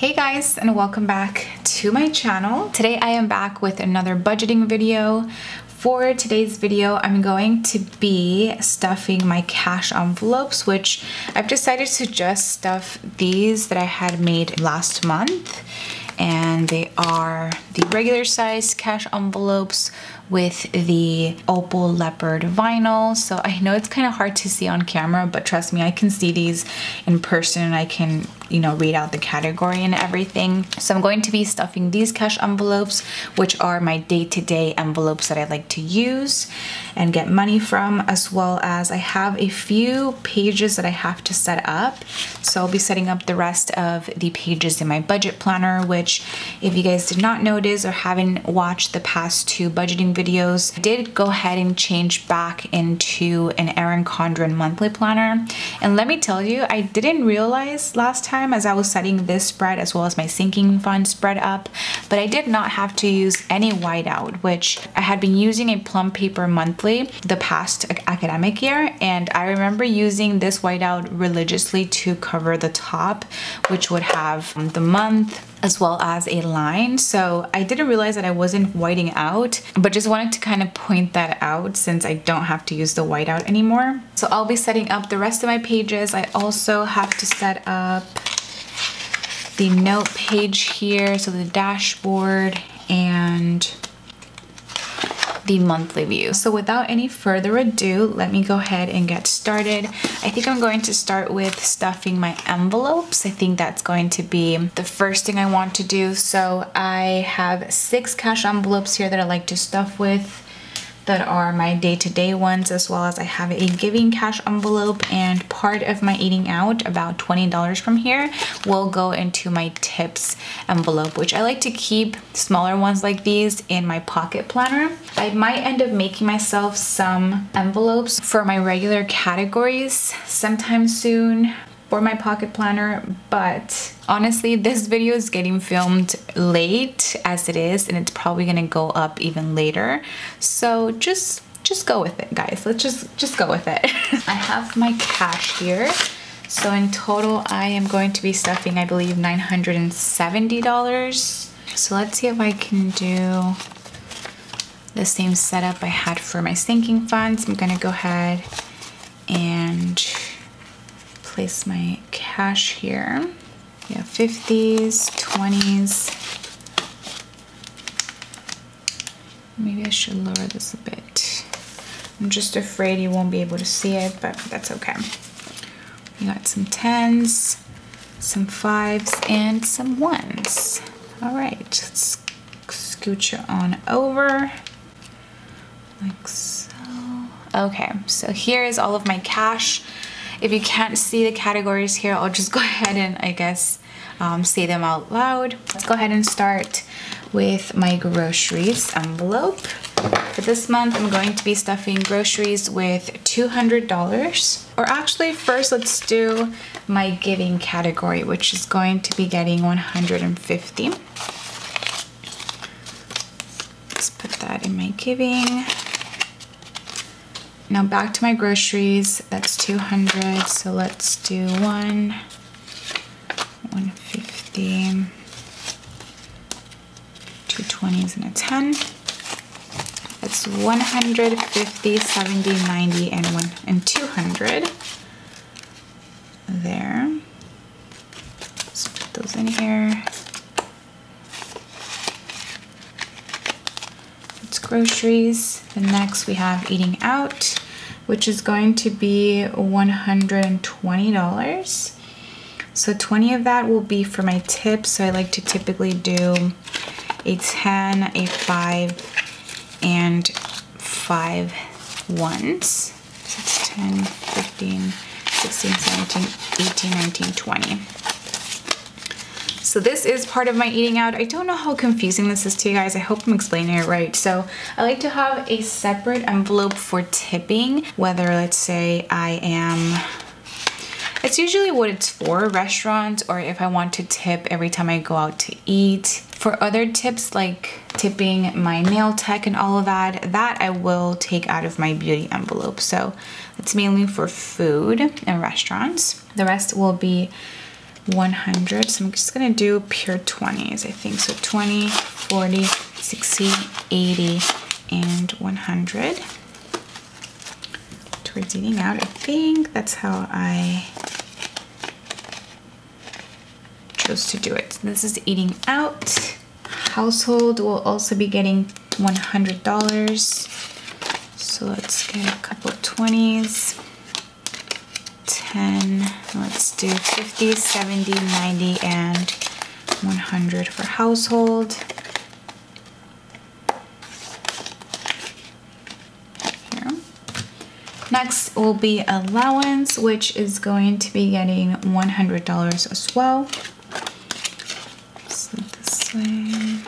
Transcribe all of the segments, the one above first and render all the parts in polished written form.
Hey guys, and welcome back to my channel. Today I am back with another budgeting video. For today's video, I'm going to be stuffing my cash envelopes, which I've decided to just stuff these that I had made last month. And they are the regular size cash envelopes with the opal leopard vinyl. So I know it's kind of hard to see on camera, but trust me, I can see these in person and I can, read out the category and everything. So I'm going to be stuffing these cash envelopes, which are my day-to-day envelopes that I like to use and get money from, as well as I have a few pages that I have to set up. So I'll be setting up the rest of the pages in my budget planner, which if you guys did not notice or haven't watched the past two budgeting videos, I did go ahead and change back into an Erin Condren monthly planner. And let me tell you, I didn't realize last time as I was setting this spread as well as my sinking fund spread up, but I did not have to use any whiteout, which I had been using a plum paper monthly the past academic year, and I remember using this whiteout religiously to cover the top, which would have the month as well as a line. So I didn't realize that I wasn't whiting out, but just wanted to kind of point that out since I don't have to use the whiteout anymore. So I'll be setting up the rest of my pages. I also have to set up the note page here, so the dashboard and the monthly view. So without any further ado, let me go ahead and get started. I think I'm going to start with stuffing my envelopes. I think that's going to be the first thing I want to do. So I have 6 cash envelopes here that I like to stuff with that are my day-to-day ones, as well as I have a giving cash envelope, and part of my eating out, about $20 from here, will go into my tips envelope, which I like to keep smaller ones like these in my pocket planner. I might end up making myself some envelopes for my regular categories sometime soon for my pocket planner, but honestly, this video is getting filmed late as it is, and it's probably gonna go up even later. So just go with it, guys. Let's just go with it. I have my cash here. So in total, I am going to be stuffing, I believe, $970. So let's see if I can do the same setup I had for my sinking funds. I'm gonna go ahead and place my cash here. We have 50s, 20s. Maybe I should lower this a bit. I'm just afraid you won't be able to see it, but that's okay. We got some 10s, some 5s, and some 1s. All right, let's scooch it on over like so. Okay, so here is all of my cash. If you can't see the categories here, I'll just go ahead and I guess say them out loud. Let's go ahead and start with my groceries envelope. For this month, I'm going to be stuffing groceries with $200. Or actually, first let's do my giving category, which is going to be getting $150. Let's put that in my giving. Now back to my groceries, that's 200, so let's do 150, 2 20s and a 10. That's 150, 70, 90, and 200. There. Let's put those in here. It's groceries. The next we have eating out, which is going to be $120. So 20 of that will be for my tips. So I like to typically do a 10, a 5, and 5 ones. So it's 10, 15, 16, 17, 18, 19, 20. So this is part of my eating out. I don't know how confusing this is to you guys. I hope I'm explaining it right. So I like to have a separate envelope for tipping, whether let's say it's usually what it's for, restaurants, or if I want to tip every time I go out to eat. For other tips like tipping my nail tech and all of that I will take out of my beauty envelope. So it's mainly for food and restaurants. The rest will be 100. So I'm just gonna do pure 20s, I think. So 20, 40, 60, 80, and 100. Towards eating out, I think that's how I chose to do it. This is eating out. Household will also be getting $100. So let's get a couple 20s. 10, let's do 50, 70, 90, and 100 for household. Here. Next will be allowance, which is going to be getting $100 as well. So this way,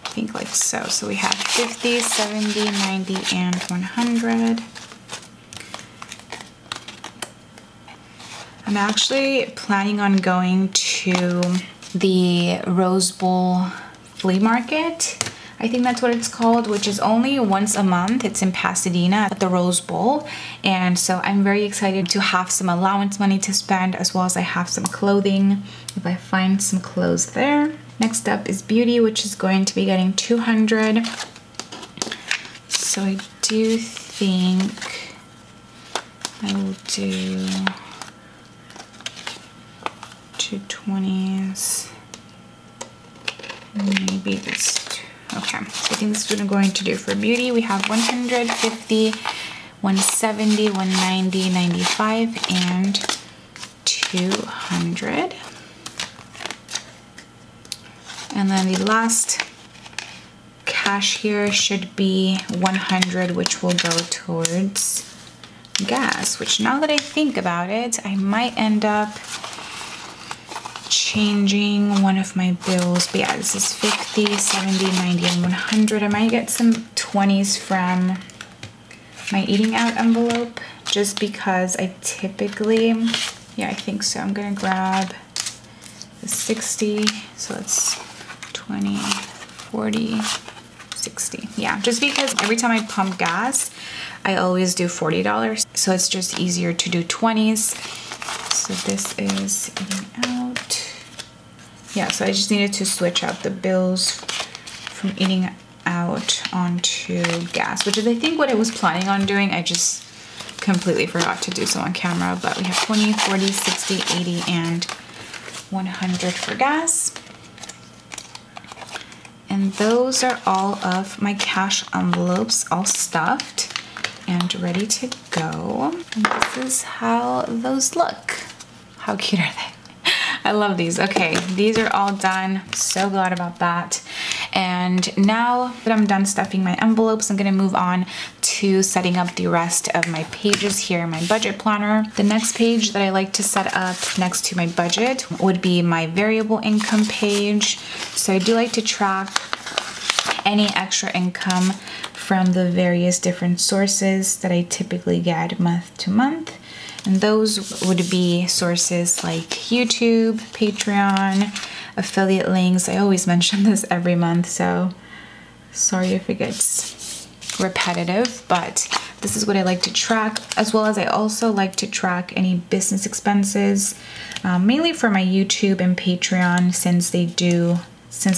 I think like so. So we have 50, 70, 90, and 100. I'm actually planning on going to the Rose Bowl flea market. I think that's what it's called, which is only once a month. It's in Pasadena at the Rose Bowl. And so I'm very excited to have some allowance money to spend, as well as I have some clothing if I find some clothes there. Next up is beauty, which is going to be getting 200. So I do think I will do 220s, maybe this. Okay, so I think this is what I'm going to do for beauty. We have 150, 170, 190, 95, and 200. And then the last cash here should be 100, which will go towards gas, which now that I think about it, I might end up changing one of my bills. But yeah, this is 50, 70, 90, and 100. I might get some 20s from my eating out envelope, just because I typically, yeah, I think so. I'm gonna grab the 60, so it's 20, 40, 60. Yeah, just because every time I pump gas, I always do $40. So it's just easier to do 20s. So this is eating out. Yeah, so I just needed to switch out the bills from eating out onto gas, which is I think what I was planning on doing. I just completely forgot to do so on camera. But we have 20, 40, 60, 80, and 100 for gas. And those are all of my cash envelopes all stuffed and ready to go. And this is how those look. How cute are they? I love these. Okay, these are all done. So glad about that. And now that I'm done stuffing my envelopes, I'm gonna move on to setting up the rest of my pages here in my budget planner. The next page that I like to set up next to my budget would be my variable income page. So I do like to track any extra income from the various different sources that I typically get month to month. And those would be sources like YouTube, Patreon, affiliate links. I always mention this every month, so sorry if it gets repetitive, but this is what I like to track, as well as I also like to track any business expenses, mainly for my YouTube and Patreon, since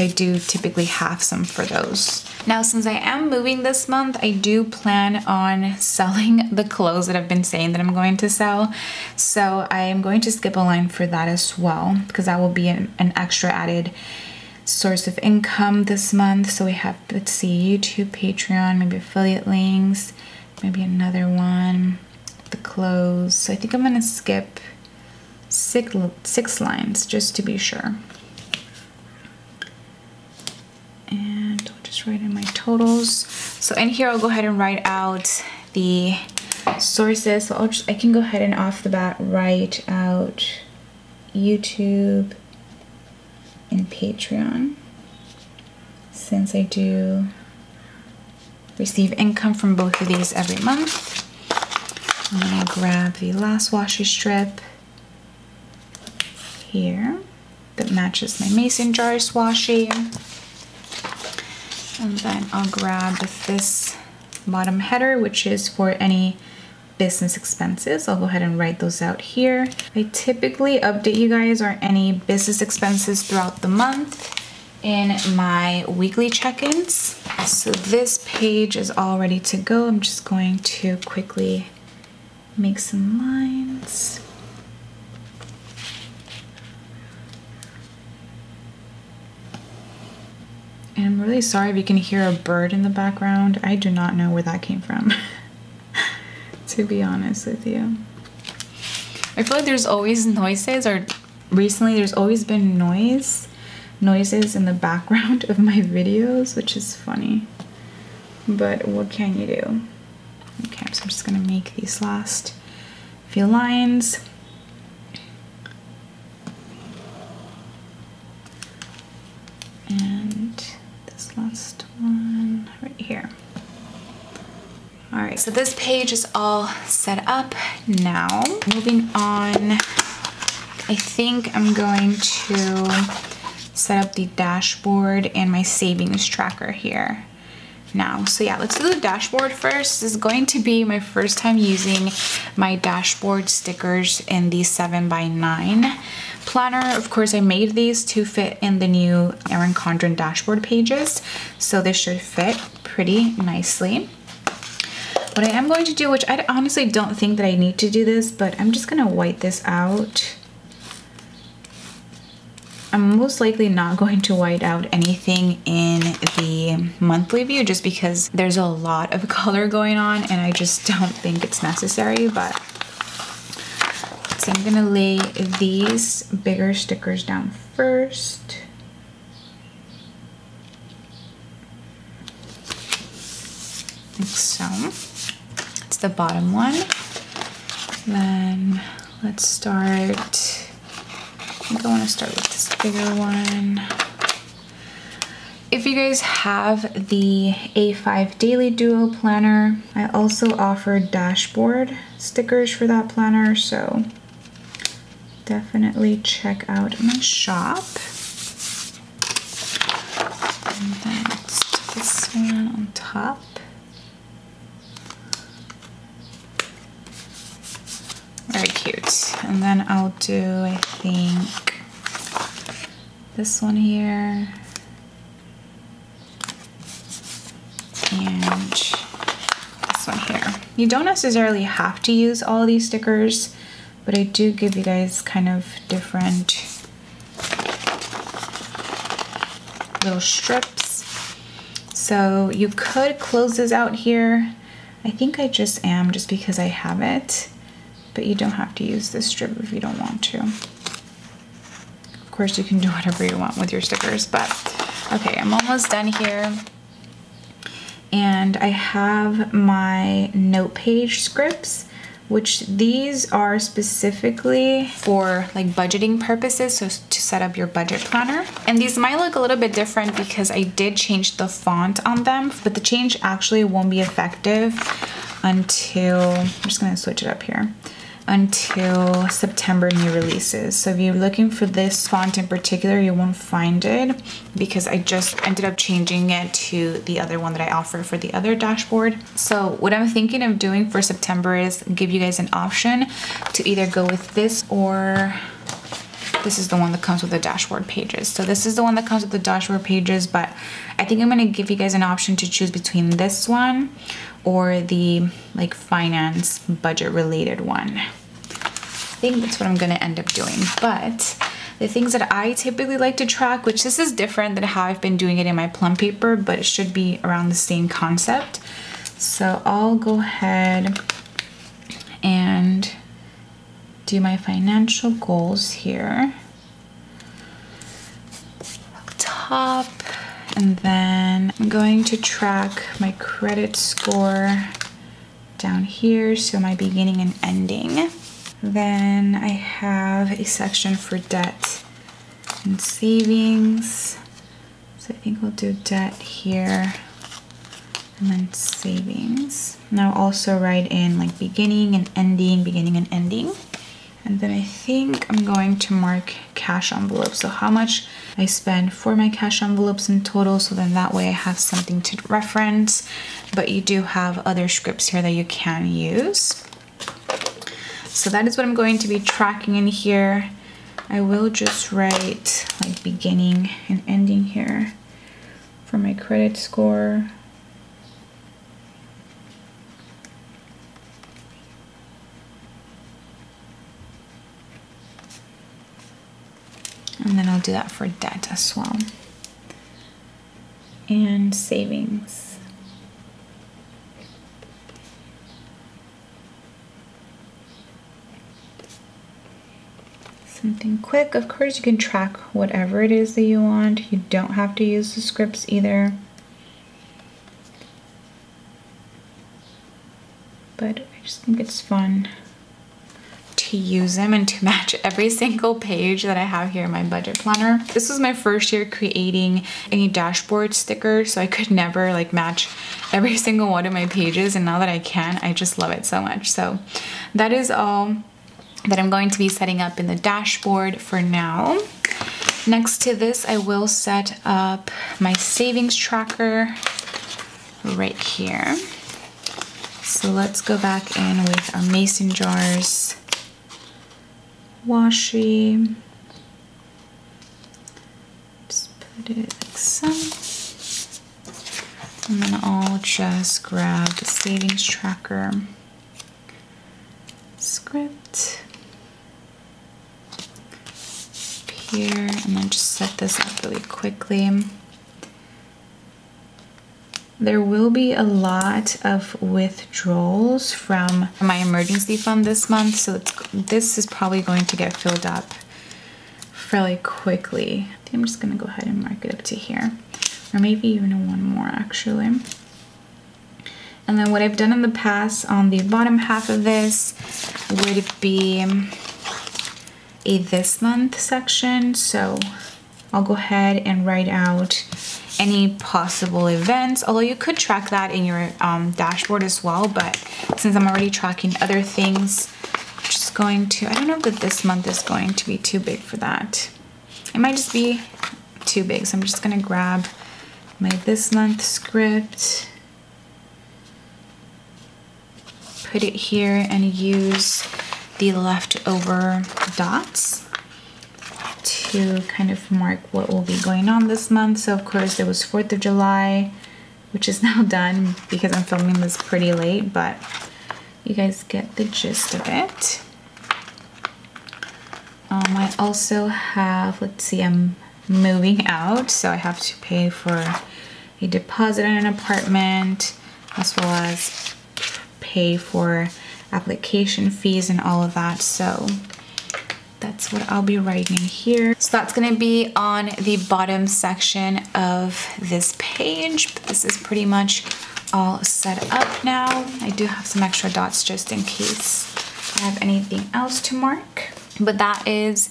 I do typically have some for those. Now, since I am moving this month, I do plan on selling the clothes that I've been saying that I'm going to sell. So I am going to skip a line for that as well, because that will be an extra added source of income this month. So we have, let's see, YouTube, Patreon, maybe affiliate links, maybe another one, the clothes. So I think I'm gonna skip six lines just to be sure. And I'll just write in my totals. So in here, I'll go ahead and write out the sources. So I can go ahead and off the bat write out YouTube and Patreon, since I do receive income from both of these every month. And then I'll grab the last washi strip here that matches my mason jars washi. And then I'll grab this bottom header, which is for any business expenses. I'll go ahead and write those out here. I typically update you guys on any business expenses throughout the month in my weekly check-ins. So this page is all ready to go. I'm just going to quickly make some lines. And I'm really sorry if you can hear a bird in the background. I do not know where that came from, to be honest with you. I feel like there's always noises, or recently there's always been noises in the background of my videos, which is funny. But what can you do? Okay, so I'm just gonna make these last few lines. And this last one right here. All right, so this page is all set up now. Moving on, I think I'm going to set up the dashboard and my savings tracker here now. So yeah, let's do the dashboard first. This is going to be my first time using my dashboard stickers in the 7x9 planner. Of course, I made these to fit in the new Erin Condren dashboard pages, so this should fit pretty nicely. What I am going to do, which I honestly don't think that I need to do this, but I'm just gonna white this out. I'm most likely not going to white out anything in the monthly view just because there's a lot of color going on and I just don't think it's necessary. But so I'm gonna lay these bigger stickers down first. Like so. It's the bottom one. Then let's start. I think I want to start with this bigger one. If you guys have the A5 Daily Duo planner, I also offer dashboard stickers for that planner, so definitely check out my shop. And then let's do this one on top. Very cute. And then I'll do, I think, this one here. And this one here. You don't necessarily have to use all of these stickers, but I do give you guys kind of different little strips. So you could close this out here. I think I just am, just because I have it. But you don't have to use this strip if you don't want to. Of course, you can do whatever you want with your stickers, but okay, I'm almost done here. And I have my note page scripts, which these are specifically for like budgeting purposes, so to set up your budget planner. And these might look a little bit different because I did change the font on them, but the change actually won't be effective until, I'm just gonna switch it up here, until September new releases. So if you're looking for this font in particular, you won't find it because I just ended up changing it to the other one that I offer for the other dashboard. So what I'm thinking of doing for September is give you guys an option to either go with this, or this is the one that comes with the dashboard pages. So this is the one that comes with the dashboard pages, but I think I'm gonna give you guys an option to choose between this one or the like finance budget related one. I think that's what I'm gonna end up doing. But the things that I typically like to track, which this is different than how I've been doing it in my plum paper, but it should be around the same concept. So I'll go ahead and do my financial goals here. Top. And then I'm going to track my credit score down here, so my beginning and ending. Then I have a section for debt and savings. So I think we'll do debt here and then savings. And I'll also write in like beginning and ending, beginning and ending. And then I think I'm going to mark cash envelopes. So how much I spend for my cash envelopes in total. So then that way I have something to reference, but you do have other scripts here that you can use. So that is what I'm going to be tracking in here. I will just write like beginning and ending here for my credit score. And then I'll do that for debt as well. And savings. Something quick. Of course, you can track whatever it is that you want. You don't have to use the scripts either. But I just think it's fun to use them and to match every single page that I have here in my budget planner. This was my first year creating a dashboard sticker, so I could never like match every single one of my pages, and now that I can, I just love it so much. So that is all that I'm going to be setting up in the dashboard for now. Next to this, I will set up my savings tracker right here. So let's go back in with our mason jars washi. Just put it like so. And then I'll just grab the savings tracker script here, and then just set this up really quickly. There will be a lot of withdrawals from my emergency fund this month, so this is probably going to get filled up fairly quickly. I think I'm just gonna go ahead and mark it up to here, or maybe even one more actually. And then what I've done in the past on the bottom half of this would be a this month section. So I'll go ahead and write out any possible events, although you could track that in your dashboard as well, but since I'm already tracking other things, I'm just going to, I don't know if this month is going to be too big for that. It might just be too big, so I'm just gonna grab my this month script, put it here, and use the leftover dots to kind of mark what will be going on this month. So of course there was 4th of July, which is now done because I'm filming this pretty late, but you guys get the gist of it. I also have, let's see, I'm moving out, so I have to pay for a deposit on an apartment, as well as pay for application fees and all of that. So that's what I'll be writing in here. So that's gonna be on the bottom section of this page. But this is pretty much all set up now. I do have some extra dots just in case I have anything else to mark. But that is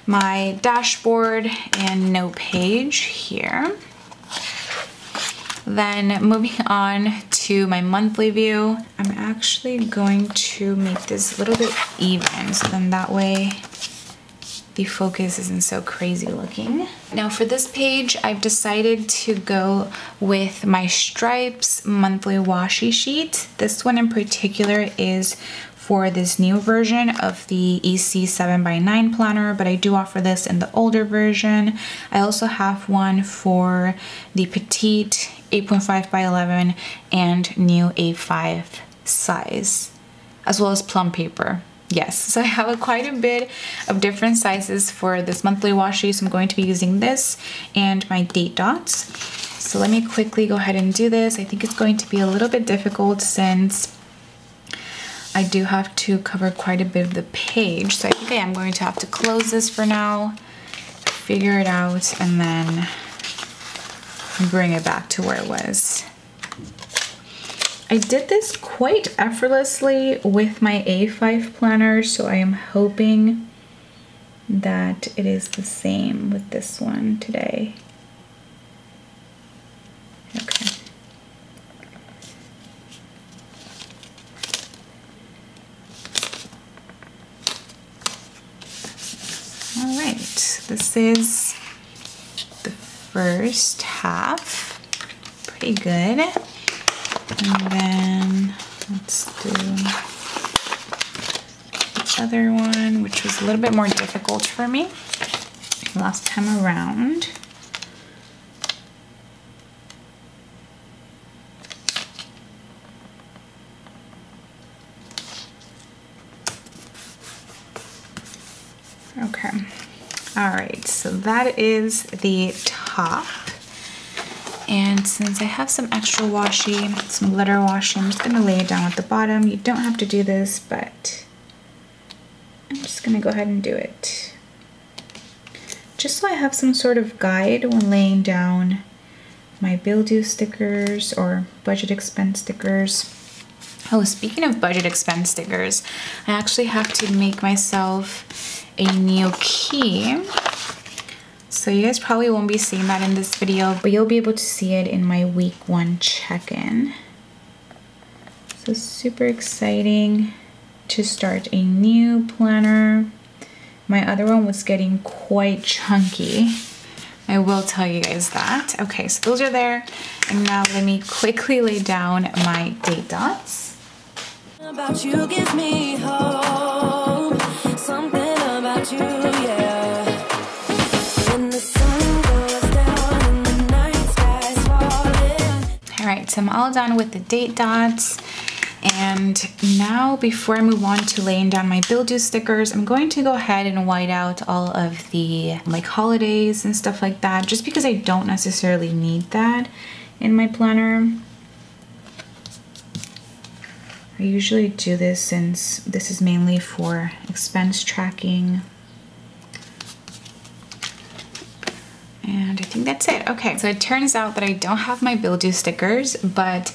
my dashboard and note page here. Then moving on to my monthly view, I'm actually going to make this a little bit even, so then that way the focus isn't so crazy looking. Now for this page, I've decided to go with my Stripes monthly washi sheet. This one in particular is for this new version of the EC 7x9 planner, but I do offer this in the older version. I also have one for the petite 8.5x11 and new A5 size, as well as plum paper. Yes, so I have quite a bit of different sizes for this monthly washi, so I'm going to be using this and my date dots. So let me quickly go ahead and do this. I think it's going to be a little bit difficult since I do have to cover quite a bit of the page, so I think I am going to have to close this for now, figure it out, and then bring it back to where it was. I did this quite effortlessly with my A5 planner, so I am hoping that it is the same with this one today. Okay. All right, this is the first half, pretty good. And then let's do the other one, which was a little bit more difficult for me last time around. Okay, all right, so that is the top. And since I have some extra washi, some glitter washi, I'm just gonna lay it down at the bottom. You don't have to do this, but I'm just gonna go ahead and do it. Just so I have some sort of guide when laying down my bill due stickers or budget expense stickers. Oh, speaking of budget expense stickers, I actually have to make myself a new key. So you guys probably won't be seeing that in this video, but you'll be able to see it in my week 1 check-in. So super exciting to start a new planner. My other one was getting quite chunky. I will tell you guys that. Okay, so those are there. And now let me quickly lay down my date dots. About you gives me hope. Something about you, yeah. When the sun goes down and the night sky's falling. All right, so I'm all done with the date dots. And now before I move on to laying down my bill due stickers, I'm going to go ahead and white out all of the like holidays and stuff like that, just because I don't necessarily need that in my planner. I usually do this since this is mainly for expense tracking. And I think that's it. Okay, so it turns out that I don't have my bill due stickers, but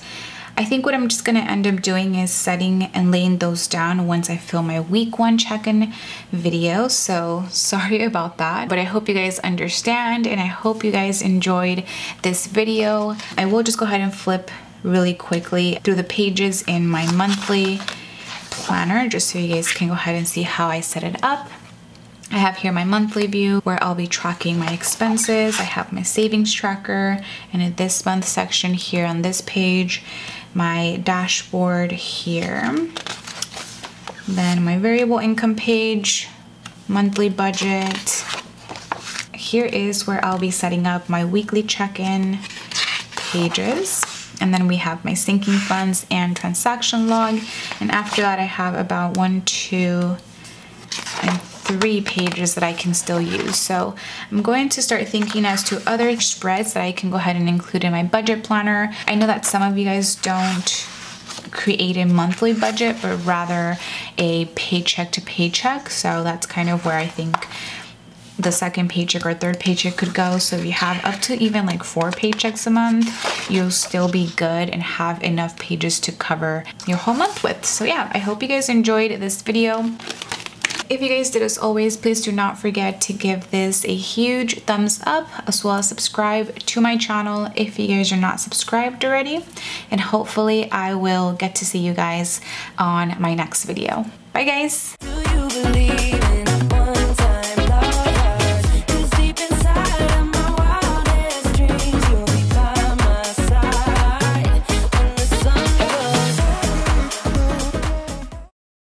I think what I'm just gonna end up doing is setting and laying those down once I film my week 1 check-in video. So sorry about that, but I hope you guys understand and I hope you guys enjoyed this video. I will just go ahead and flip really quickly through the pages in my monthly planner just so you guys can go ahead and see how I set it up. I have here my monthly view where I'll be tracking my expenses. I have my savings tracker, and in this month section here on this page, my dashboard here. Then my variable income page, monthly budget. Here is where I'll be setting up my weekly check-in pages. And then we have my sinking funds and transaction log. And after that, I have about 1, 2, and 3 pages that I can still use. So I'm going to start thinking as to other spreads that I can go ahead and include in my budget planner. I know that some of you guys don't create a monthly budget, but rather a paycheck to paycheck. So that's kind of where I think the second paycheck or third paycheck could go. So if you have up to even like 4 paychecks a month, you'll still be good and have enough pages to cover your whole month with. So yeah, I hope you guys enjoyed this video. If you guys did, as always, please do not forget to give this a huge thumbs up, as well as subscribe to my channel if you guys are not subscribed already. And hopefully I will get to see you guys on my next video. Bye guys!